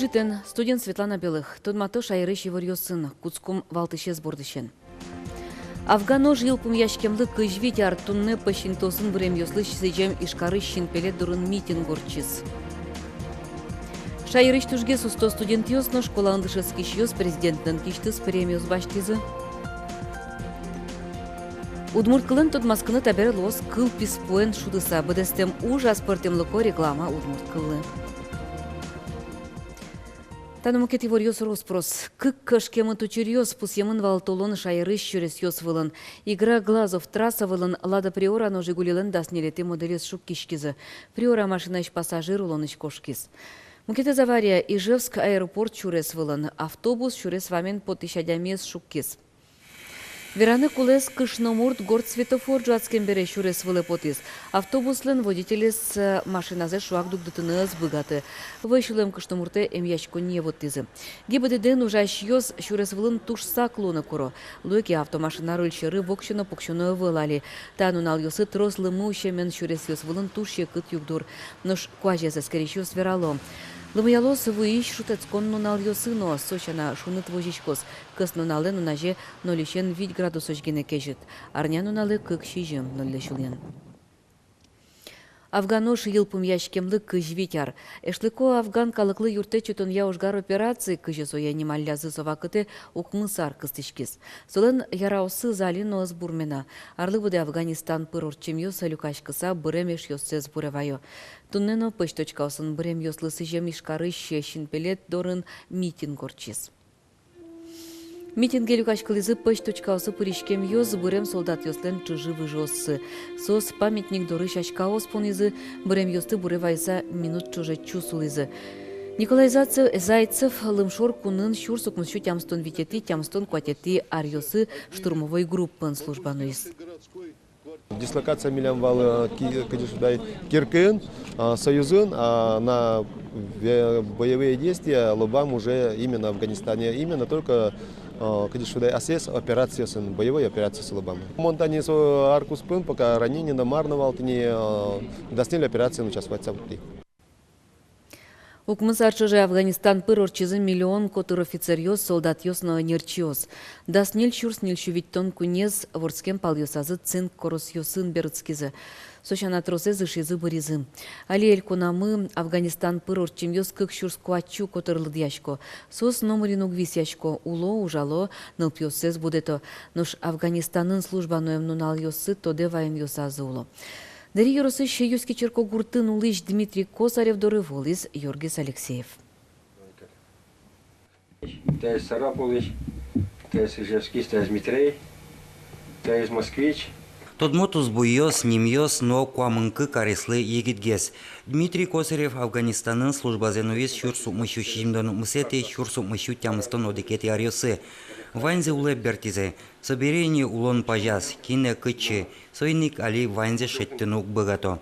житен студент Светлана Белых, тодмато шайрыш еварьосын, куцкум валтышез бордышен. Афгано жылпум яшкемлы кыжвитяр тунны пащинтосын брем ёслыш сыжем ишкары шинпеле дурын митинг горчиз. Шайрыш тужге сусто студент ёсно школа андышыз кишьёс президенттен киштыз премиос баштизы. Удмурткылын тодмаскыны табер лос кыл писпуэн шудыса быдестем ужас пыртемлыко реклама удмурткылы. Танымукет ивор роспрос. Кык кышкемын тучерьёс пусемын валтолон шайрыш чурес ёс вылын. Игра глазов трасса вылын лада приора но жигулилын даснелети моделес шук кишкизы. Приора машина иш пассажир улон иш кошкиз. Мукетез авария Ижевск аэропорт чурес вылын. Автобус чурес вамен потишадямес шуккиз. Вераны кулес кышномурт горд светофор жуацкен бере чурес вылы потиз. Автобуслын водителес машиназе шуак дугдытыныз быгаты. Вышлым кышномурте эмьячко не вот тизы. Гибдеден ужаш ёс чурес вылын тушса клона куро. Луки автомашина рульчеры вокшено покшено вылали. Танунал ёсы трослы мущемен чурес ёс вылын туше кыт югдур. Нош куажезе скорещёс верало. Лымыялос выищ шутецкон нунал ёсыно, сочана шунут вожичкос. Кыс нунале нунаже 0,5 градусоч гене кежит. Арня нуналы кык шижем 0 Афганош йылпым яшкемлы кыжвитяр. Эшлыко афган калыклы юрте чутон яужгар операции кыжесоя немаллязы совакыты укмысар кыстышкис. Солын яраусы залино сбурмена. Арлы буде Афганистан пырорчем ёса люкашкыса бремеш ёссез буревайо. Туннено пышточкаусын брем ёслысы жемишкары щещин пелет дорын митинг горчиз. Митинге люкашкалызы пышточкаусы пыришкем ёз бурем солдат ёслен чужы выжоссы. Сос памятник доры шашкаос понизы бурем ёсты буревайса минут чуже чусулызы. Николай Зайцев лымшор кунын шурсук мусю тямстон витети тямстон кватети арьосы штурмовой группын службануиз. Дислокация милям вал Киркын, Союзын, на боевые действия лобам уже именно в Афганистане, именно только АСС операция с боевой операции с лобам. Монтане со аркус пын, пока ранение на марновал, не достигли операции участвовать в пути. Укмысар чуже Афганистан пырорчизы миллион котыр офицерьёс, солдат ёсно нерчиос. Дас нил чурс нил шувиттон кунез ворскем пал ёсазы цинк корос ёсын берцкизы. Сочана тросе зышизы быризы. Али эль кунамы Афганистан пырорчим ёс кык чурс куачу котырлыд яшко. Сос номерин угвис яшко. Уло, ужало, нылп ёссез будето. Нош Афганистанын службаноем нунал ёсы тоде ваем ёсазы уло. Дарья Юросы Щеюский черко гуртын улыш Дмитрий Косарев дорыволис Йоргис Алексеев. Тайс Сарапович, тайс Ижевский, тайс Дмитрий, тайс Москвич. Тодмотус буйос, немьос, но куамынкы карислы егитгес. Дмитрий Косарев Афганистанын службазенуис шурсу мыщу шимдон мысети шурсу мыщу тямстон одикети арьосы. Ванзе улеп бертизе, соберение улон пажас, кине кычы, сойник али ванзе шеттенук богато.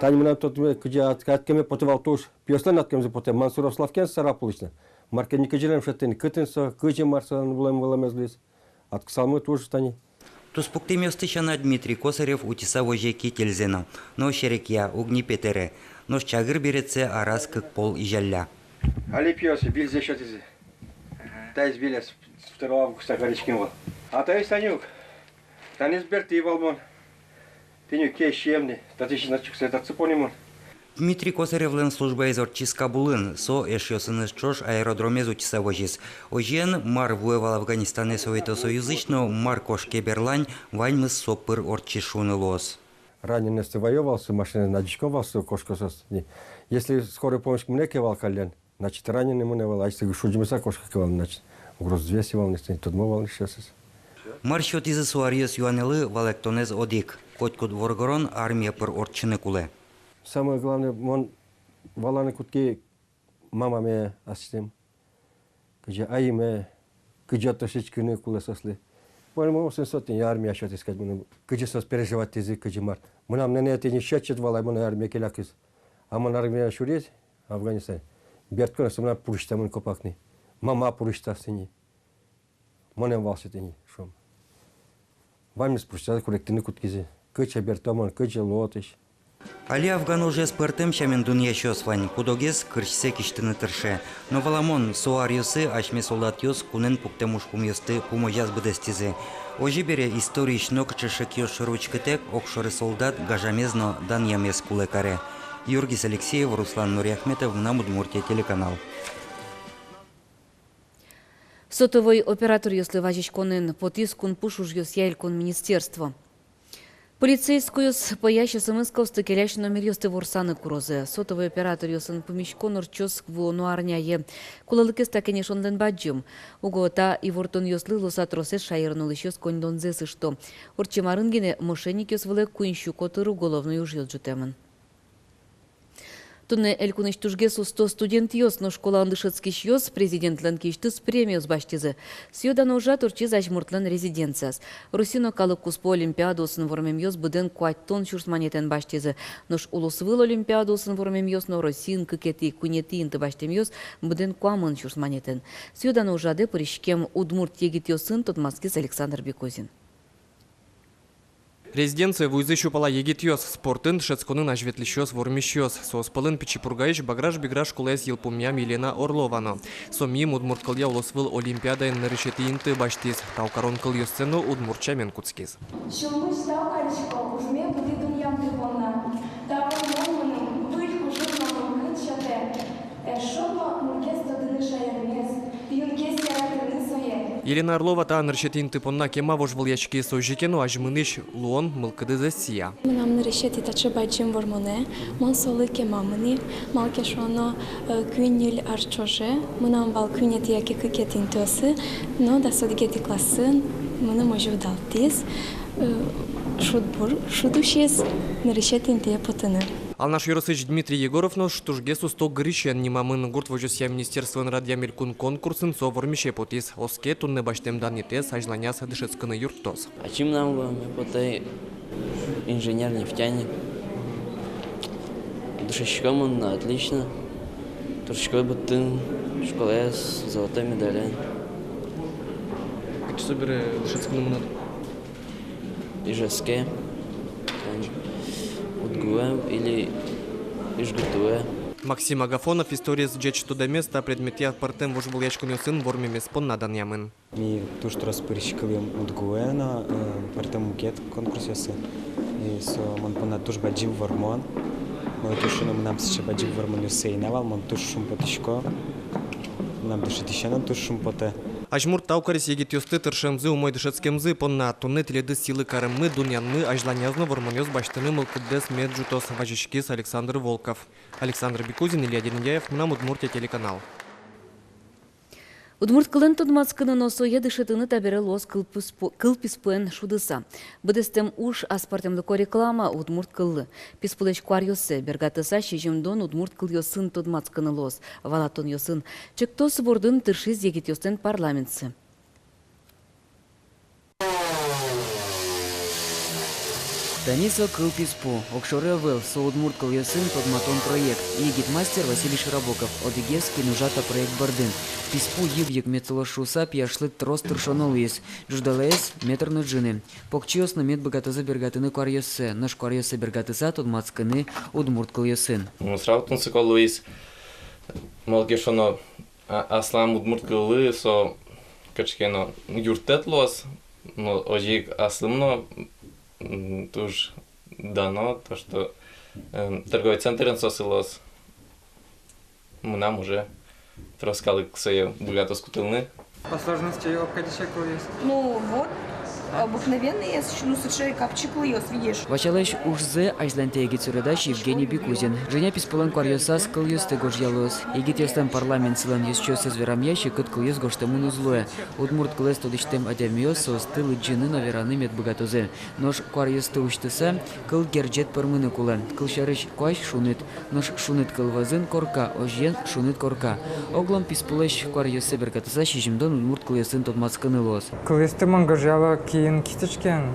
Тань мына тот кыжа аткеме потывал туш, пьёслен аткемзе поте Мансуров Славкен Сараповична. Маркеники жилем шеттен кытынса, кычы марсан булем валамезлис. Атксалмы туш тани. Туспуктемёстычана Дмитрий Косарев утиса воже кителзена, но шерекия угни петере, но чагыр береце арас кык пол ижалля. Али пьёсы, бильзе шатизе. Тайс билес 2 августа горичкин был. А тайс танюк, танис берти валмон. Тенюк кещемни, татищина чуксе тацепонимон. Дмитрий Косаревлен служба изорчиска булын, со эшьосыныз чош аэродромез утиса вожис. Ожен мар вуевал Афганистане Советосоюзычно, мар кошке берлань, ваньмыз сопыр орчишуны лос. Раненый воевался, машина надичковался, кошка сос. Если скорая помощь мне кивал колен, значит раненый мне вал, а если шуджимеса кошка кивал, значит угроз взвесивал, не тут мовал сейчас. Мар счет из суариос юанелы валектонез одик, котькут воргорон армия пыр орчины куле. Самое главное, он валаны кутки мамаме асистем, каже айме, каже тошечкины куле сосли. Поэтому 800 армия счет искать, каже сос переживать язык, каже мар. Мы нам не это не счет валай, мы армия келякис, а мы армия шурить Афганистан. Берткона сумна пуришта мы копакни, мама пуришта сини, мы вался тени шум. Вам не спустя корректины куткизи, каже бертоман, каже лотыш. Али Афган уже спортем шамен дуния шосвань, кудогез кырчсе киштыны тырше. Но валамон суариосы ашме солдат йос кунен пуктемушкум йосты пуможаз быдестизе. Ожи бере истории шнок чешек йос ручкетек окшоры солдат гажамезно дан ямез кулекаре. Юргис Алексеев, Руслан Нуриахметов, на Удмуртия телеканал. Сотовый оператор если важич конен потискун пушуж йос яйлькон министерство. Полицейскую с пояща самыскал стыкелящий номер ёсты ворсаны курозе. Сотовый оператор ёсын помещкон урчос в нуарняе. Кулалыкес такене шонден баджим. Угота и вортон ёслы лосатросе шайырнул еще с кондон зесы что. Урчимарынгине мошенник ёс вылек куинщу котыру головную уж ёджутемын. Туне элькуныш тужгесу 100 студент йос, но школа андышецкиш йос, президент ланкиштыс премию сбаштизы. Сьюдан уже турчиз ажмуртлан резиденцияс. Русино калыккус по олимпиадосын вормем йос буден куаттон чурсманетен баштизы. Нош улусвыл олимпиадосын вормем йос, но росин кыкети кунети инты баштем йос буден куамын чурсманетен. Сьюдан уже аде поришкем удмурт егит йосын Тотмаскис Александр Бекозин. Резиденция вуйзы щупала егитьёс, спортын шецконын ажветлищёс вормищёс. Соспалын пичипургаиш баграж биграш кулес елпумьям Елена Орловано. Сомим удмурткылья улосвыл олимпиада нарышетиинты баштиз. Таукарон кыльё сцену удмуртчамен куцкиз. Чомусь таукаричко ужме буди дуньям типона. Таукарон пыльку журналом кытчате. Шома муркесто дыныша ермес. Юнкес яратырны сое. Елена Орлова та нарышетиинты понна кема вожвыл ячки сойжикену ажмыныш луон мылкыды засия. Нам нарышети тачы байчим вормоне, мон солы кемамыни, малкешоно күнил арчоже, мынам бал күнети яки кыкетин төсы, но да содигети класын, мыны можу далтиз, шудушез нарышетин тие потыны. Ал наш юросыч Дмитрий Егоровно штужгесу 100 грищен нимамын гурт вожосия министерствен радиамелькун конкурсын со вормише потис. Оске тунны баштем данитес ажланяс дышецканы юрттос. А чем нам потай инженер-нефтяник? Душечком он отлично. Турчкой бутын, школе с золотой медалью. Что бере дышецканы мынат? Ижевске. Удгуэ или Ижгутуэ. Максим Агафонов история с джеч туда места предметия партем вожбул ячкунё сын вормиме спон надан ямын. Ми туш трос перешкалим Удгуэ на партем мукет конкурс ясы. И со мон понад туш баджив вормон. Мы тушином нам сейчас баджив вормон юсейнавал, мон туш шумпотишко. Нам дышит еще на туш шумпоте. Ажмур таукарис егит ёсты тыршемзы умой дышецкемзы понна тунны теледы силы карыммы дунянмы ажланязны вормонёз баштыны мылкыддес меджутос важишкис Александр Волков. Александр Бекузин, Илья Дерендяев, нам Удмуртия телеканал. Удмурт кылын Тотмаскыны носо едышетыны табере лос кыл-писпуэн шудыса. Быдестем уж аспартемлыко реклама удмурт кыллы. Писпулеч куар йосы, бергатыса шежемдон удмурт кыл йосын Тотмаскыны лос. Валатон йосын. Чектос бордын тыршиз егит йостен парламентсы. Таниса Кылписпу, Окшоревел, Соудмурт Кыльясын, Подматон проект, Егит мастер Василий Широбоков, Одигевский, Нужата проект Бардын. Писпу Юбьек Мецелошуса, Пьяшлык Трос Тыршонолуис, Жуждалаес, Метр Нуджины. Покчиос на мед богатоза бергатыны Куарьосе, наш Куарьосе бергатыза, Тодмацканы, Удмурт Кыльясын. Сраутун Соколуис, Малгешоно, Аслам Удмурт Кылы, со Качкено Юртетлос, но Ожик Аслымно, туж дано, то что торговый центр инсосилос, мы нам уже рассказали к своей богато скутылны. По сложности его обходящий есть. Ну вот, обыкновенный есть, ну сучей капчик льёс, видишь. Вачалеш ужзе айзланте егит сюредач Евгений Бекузин. Женя Писпулан Куарьосас Кыльёс тегош ялос. Егит ёстем парламент силан ёсчёс эзверам ящик кыт Кыльёс гоштемун узлуэ. Удмурт кылес тодиштем адямиос состыл джины навераны мед богатозе. Нож Куарьос тыуштыса кыл герджет пармыны кулан. Кылшарыч куаш шунит. Нож шунит кылвазын корка, ожьен шунит корка. Оглом Писпулеш Куарьосе бергатыса шижимдон Удмурт Кыльёсын Тотмацкыны лос. Кыльёстымын гожала кийин китичкен,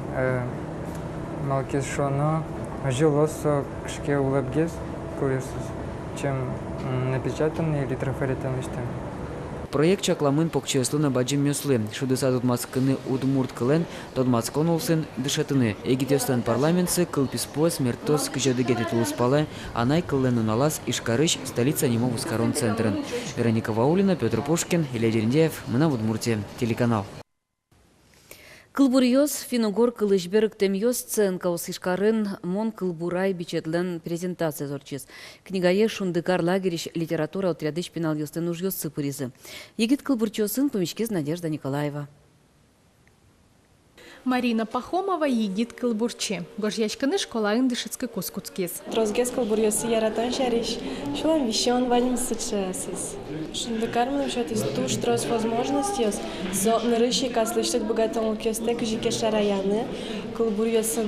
малкес шоно, жилосо кшке улыбгес, кыльёсыз, чем напечатанный или трафаретан лиштем. Проект чакламын покчеслына баджим мёслы. Шудыса тутмаскыны удмурт кылен, тотмаскон олсын дышатыны. Эгитёстан парламентсы кылписпо смертос кыжады гетитулы спалы, анай кыллен уналас Ишкарыш, столица Немов Ускарон центрын. Вероника Ваулина, Петр Пушкин, Илья Дерендеев, мы на Удмуртии, телеканал. Кылбурьёс финогор кылышберг темьёс ценкаус Ишкарын мон кылбурай бичетлен презентация зорчис. Книгае шундыкар лагериш литература отрядыш пенал ёстен уж ёс сыпыризы. Егит кылбурчёсын помещкиз Надежда Николаева. Марина Пахомова егит кылбурчи. Гожьячканы школа индышецкий кускуцкиз. Трозгес кылбурьёсы яратан шариш. Шулам вещон валим сычесыз. Шундыкармын шатис туш трос возможностью. Зо нырыщи каслыштык богатому кёстек жикеша районы. Кылбурьёсы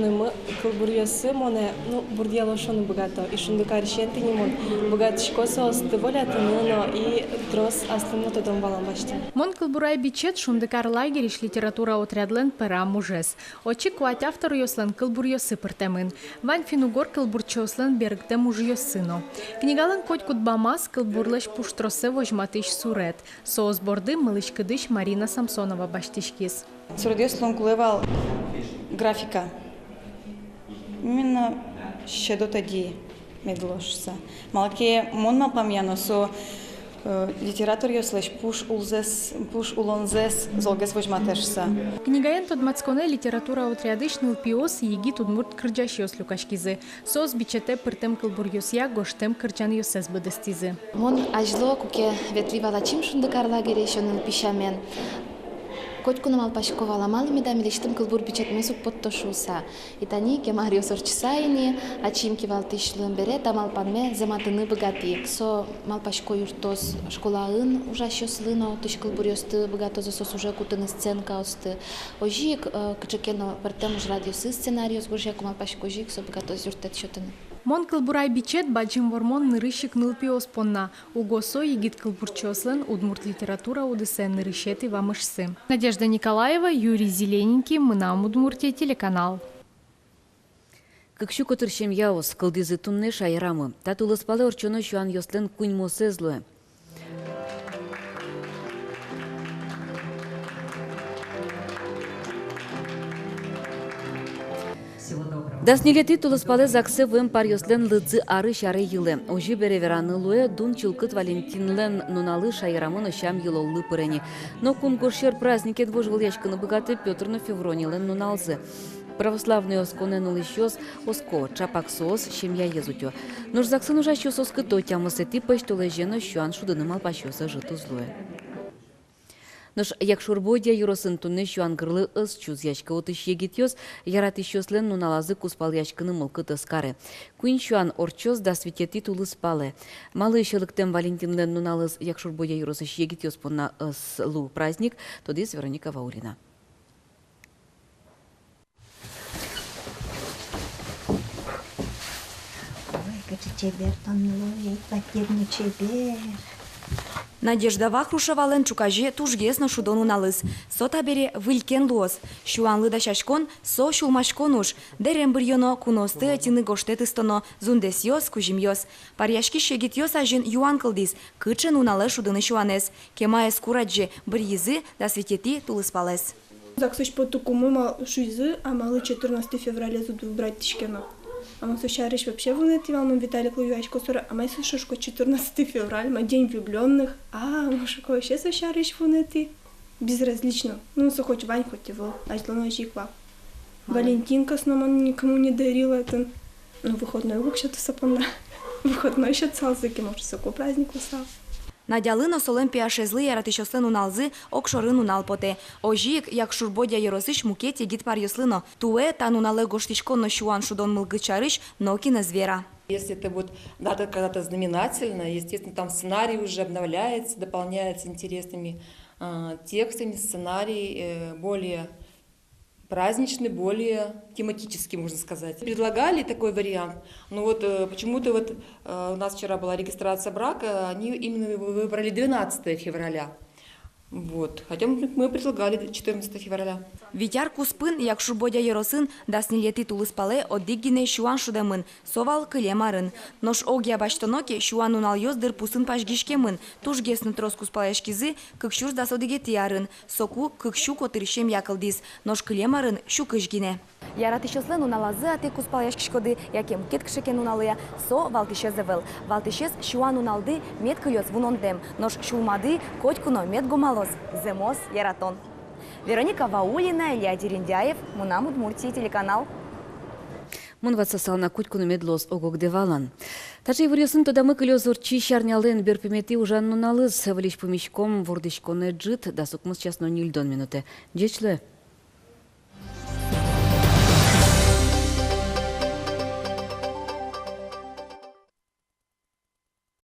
моне, бурдьяло шоны богато. И шундыкар щенты не мон. Богатышкоса осты волятыны, но и трос астыны тодом валам башты. Мон кылбурай бичет шундыкар лагериш литература отрядлен пера мужес. Очікувати автору йослен кылбурьёсы пыртемын. Вань финугор кылбурчослен бергде мужьёсыно. Книгален котькут бамас кылбурлеш пуштросе вожматыш сурет. Соос борды мылышкыдыш Марина Самсонова баштишкиз. Сурдеслон кулевал графика. Именно ще до тоді медлошса. Малке монма пам'яно со литератор йослеш пуш улонзес золгес вожматешса. Книгаен тодмацконе литература отрядыш нылпиос егит удмурт кырджаш йослюкашкизы. Соос бичете пыртем кылбурьёсья гоштем кырджан йосес быдыстизы. Мон ажло куке ветвивала чим шундыкар лагере еще нылпишамен. Котькуна малпашковала малыми да милиштым кылбур бичет месук подтошуса. Итани кемарио сорчисайни, ачимки валтишлым бере та малпанме заматыны богати. Со малпашко юртос школаын ужащослыно тыш кылбурьёсты богатозы сос уже кутыны сценка осты. Ожик кычекено партем уж радиосы сценариос гуржаку малпашко жик со богатоз юртет шотыны. Мон кылбурай бичет баджим вормон нырыщик нылпиос понна. Угосо егит кылбурчослен удмурт литература удысен нырыщеты вамышсы. Надежда Николаева, Юрий Зелененький, мы на Удмуртия, телеканал. Кыкшу котыршем яос кылдызы тунне шайрамы. Татулыспалы орчоно шуан йослен кунь мосезлуэ. Даснилети тулыспалы заксы вэм парьослен лыдзы ары шары йылы. Ожи беревераны луэ дун чулкыт Валентинлен нуналы шайрамын ощам йылоллы пырени. Но кунгуршер праздникет вожвылячканы богаты Пётрно Февронилен нуналзы. Православный осконен улыщёс оско чапаксос щемья езутё. Нож заксын ужащёс оскыто тямысы типа штолежено щуан шудыным алпащёса жыту злуэ. Нож як шурбодя юросын тунне щуан гырлы ыс чуз ячка отыш егитёс яратыщёслен нуналазы куспал ячканы мылкыт ыскары. Куин щуан орчос да светети тулы спалы. Малы щелыктем Валентинлен нуналыз як шурбодя юросыш егитёс понна ыс лу праздник, тодис Вероника Ваулина. Надежда Вахрушева лен чукаже тужгес на шудону налыз. Сота бере вылькен луос. Шуанлы да шашкон со шулмашкон уж. Дерем бирьоно куносты атины гоштет истоно зундес йос кужим йос. Парьяшки шегит йос ажин юан кылдис. Кычен уналы шудыны шуанес. Кемае скураджи бирьизы да светети тулыс палес. Заксыш потукумы шуйзы, а малы 14 февраля зуду брать тишкено. А мы сущариш вообще вынативал, мы Виталий Клуевачко, а мы сушишко 14 февраля, мы день влюбленных, а мы шоко вообще сущариш вынати. Безразлично. Ну, хоть Вань, хоть его, а злоно жиква. Валентинка с нам никому не дарила это. Ну, выходной вообще-то сапонда. Выходной еще цалзыки, может, соко праздник усал. Надялино солем пиашезли яратыщослен уналзы окшорын уналпоте. Ожик, як шурбодя еросыш мукете гид парьослыно. Туэ тан унале гоштишконно щуан шудон мылгычарыш, ноки на звера. Если это вот дата когда-то знаменательная, естественно, там сценарий уже обновляется, дополняется интересными текстами, сценарий более праздничный, более тематический, можно сказать. Предлагали такой вариант, но вот почему-то вот у нас вчера была регистрация брака, они именно выбрали 12 февраля. Вот. Хотя мы предлагали 14 февраля. Вітяр куспин, як шубодя єросин, даснілети тулыспале оддиггине шуан шудемын, совал кылемарын. Нош огья баштоноке шуан унал йоздыр пусын пашгишкемын, тужгесны трос куспалешкизы, кыкшур дасодыгети ярын, соку кыкшу котырышем якылдис, нош кылемарын шукышгине. Яратышеслен уналазы ате куспалешкишкоды, якем кеткшекен уналыя, со валтышезевел. Валтышез шуан уналды мед кылёс вунондем, нош шулмады котькуно мед гомалоз, земос яратон. Вероника Ваулина, Илья Дерендяев, Мунам Удмуртии, телеканал. Мунватса сална кутькуну медлос огогдевалан. Тачи вырьосын тода мы кылёзор чи шарнялен берпемети ужан нуналыз, вылиш помещком вордышконы джит, да сукмус часно нильдон минуте. Джечле.